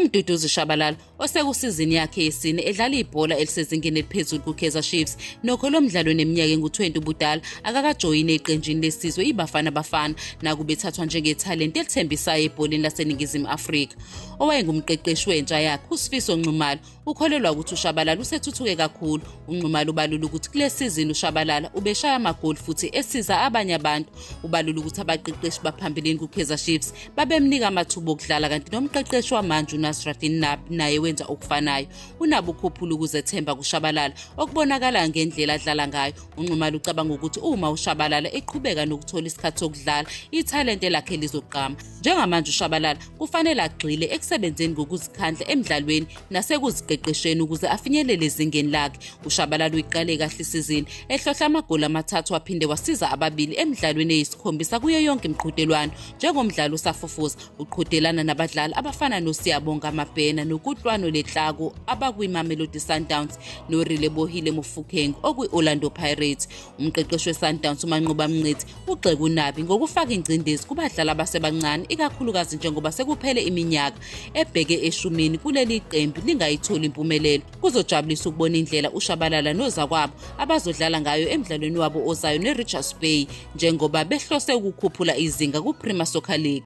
uMduduzi Shabalala osekusizini yakhe yesine edlala ibhola elisezingeni eliphezulu kuKaizer Chiefs nokho lo mdlalo neminyaka engu-20 ubudala akakajoyine eqenjini lesizwe iBafana Bafana nakuba ethathwa njengethalente elithembisayo ebholeni laseNingizimu Afrika. Owayengumqeqeshi wentsha yakhe uSifiso Nxumalo ukholelwa ukuthi uShabalala usethuthuke kakhulu. uNxumalo ubalula ukuthi kule sizini uShabalala ubeshaya amagoli futhi esiza abanye abantu. Ubalula ukuthi abaqeqeshi baphambilini kuKaizer Chiefs babemnika amathuba okudlala kanti nomqeqeshi wamanje uNasruddin Nabi naye wenza okufanayo. Unabo ukukhuphula ukuzethemba kuShabalala okubonakala ngendlela adlala ngayo. uNxumalo ucabanga ukuthi uma uShabalala eqhubeka nokuthola isikhathi sokudlala ithalente lakhe lizoqhama. Njengamanje uShabalala kufanele agxile ekusebenzeni ngokuzikhandla emidlalweni nasekuziqeqesheni ukuze afinyelele ezingeni lakhe. uShabalala uyiqale kahle isizini ehlohla amagoli amathathu waphinde wasiza ababili emidlalweni eyisikhombisa kuyo yonke imiqhudelwano. Njengomdlalo usafufuza uqhudelana nabadlali abafana noSiyabonga Mabhena noKutlwano Letlaku abakwiMamelodi Sundowns noRelebohile Mofokeng okwi-Orlando Pirates. Umqeqeshi weSundowns uManqoba Mngqithi ugxeka uNabi ngokufaka ingcindezi kubadlali abasebancane ikakhulukazi njengoba sekuphele iminyaka ebheke eshumini kuleli qembu lingayitholi impumelelo. Kuzojabulisa ukubona indlela uShabalala nozakwabo abazodlala ngayo emidlalweni wabo ozayo neRichards Bay njengoba behlose ukukhuphula izinga kuPremier Soccer League.